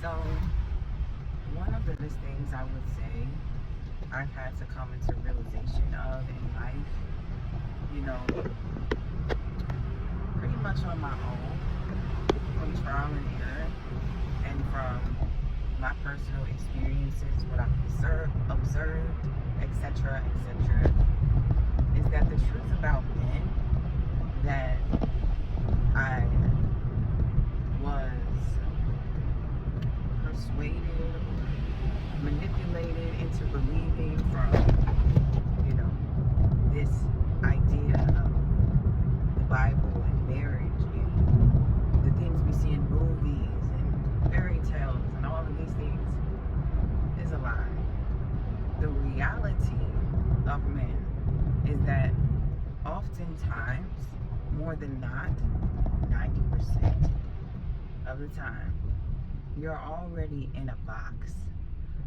So, one of the biggest things I would say I've had to come into realization of in life, you know, pretty much on my own, from trial and error, and from my personal experiences, what I've observed, etc., etc., is that the truth about men that I was persuaded, manipulated into believing from, this idea of the Bible and marriage and the things we see in movies and fairy tales and all of these things is a lie. The reality of men is that oftentimes, more than not, 90% of the time, you're already in a box.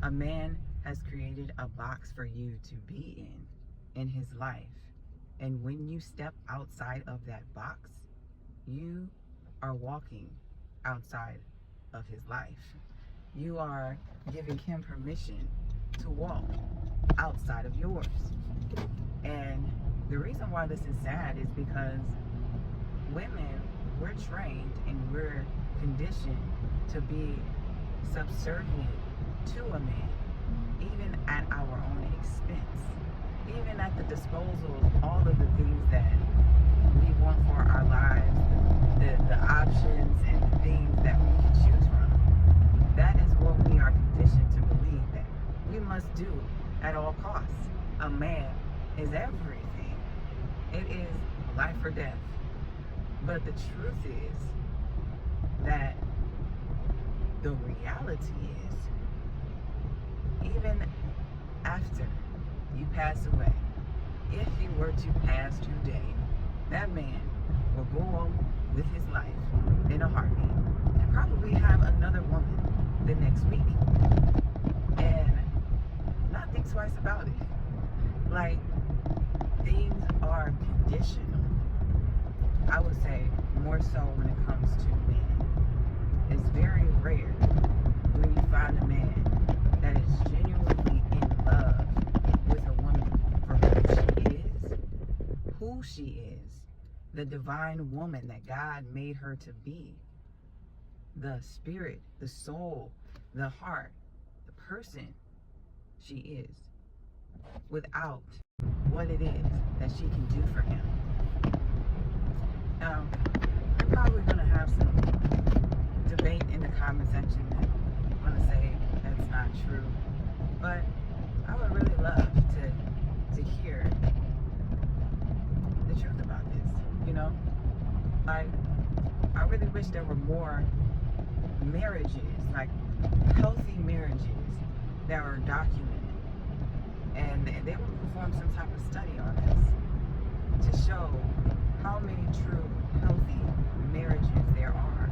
A man has created a box for you to be in his life. And when you step outside of that box, you are walking outside of his life. You are giving him permission to walk outside of yours. And the reason why this is sad is because women, we're trained and we're conditioned to be subservient to a man, even at our own expense, even at the disposal of all of the things that we want for our lives, the options and the things that we can choose from. That is what we are conditioned to believe that we must do at all costs. A man is everything. It is life or death. But the truth is that the reality is, even after you pass away, if you were to pass today, that man will go on with his life in a heartbeat and probably have another woman the next week and not think twice about it. Like, things are conditional. I would say more so when it comes to men. It's very rare when you find a man that is genuinely in love with a woman for who she is, the divine woman that God made her to be, the spirit, the soul, the heart, the person she is, without what it is that she can do for him. Now, I'm probably going to have some debate in the comment section that I'm going to say that's not true. But I would really love to hear the truth about this, Like, I really wish there were more marriages, like healthy marriages that were documented. And they would perform some type of study on this to show how many true healthy marriages there are.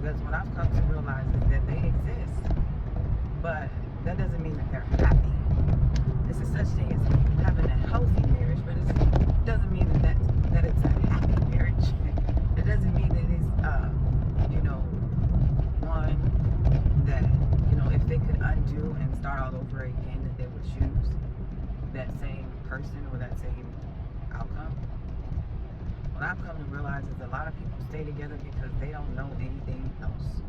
Because what I've come to realize is that they exist, but that doesn't mean that they're happy. It's a such thing as having a healthy marriage, but it doesn't mean that it's a happy marriage. It doesn't mean that it's one that if they could undo and start all over again, that they would choose that same person or that same outcome. What I've come to realize is a lot of people stay together because they don't know anything else.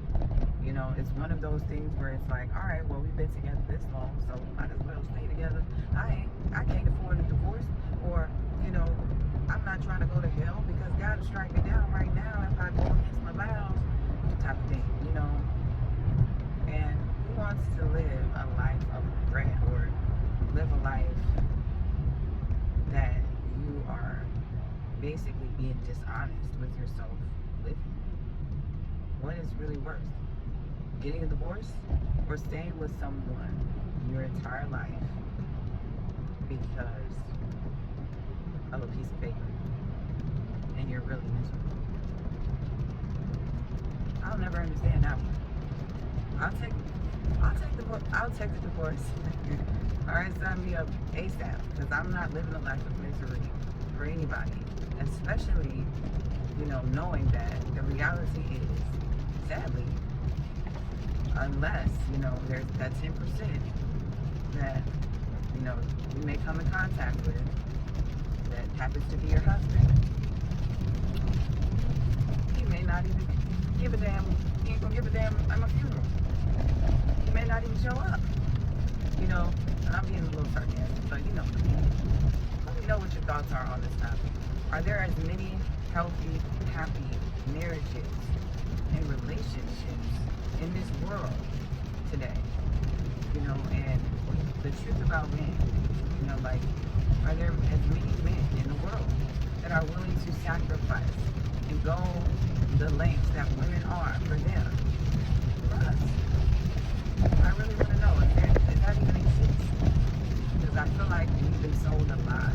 It's one of those things where it's like, all right, well, we've been together this long, so we might as well stay together. I can't afford a divorce, or I'm not trying to go to hell because God will strike me down right now if I go against my vows, type of thing, And who wants to live a life of regret or live a life that you are basically being dishonest with yourself living? What is really worse? Getting a divorce or staying with someone your entire life because of a piece of paper and you're really miserable? I'll never understand that one. I'll take the divorce. All right, sign me up ASAP, because I'm not living a life of misery for anybody, especially knowing that the reality is, sadly, unless, there's that 10% that, you may come in contact with that happens to be your husband. He may not even give a damn, he ain't gonna give a damn, I'm a funeral. He may not even show up. And I'm being a little sarcastic, but let me know what your thoughts are on this topic. Are there as many healthy, happy marriages and relationships in this world today? And the truth about men, are there as many men in the world that are willing to sacrifice and go the lengths that women are for them, for us? I really want to know, does that even exist? Because I feel like we've been sold a lie.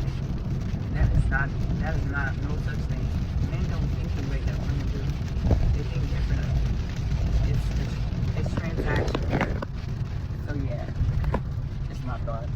And that is not no such thing. Men don't think the way that women do. They think differently. It's transactional. So yeah, it's my thoughts.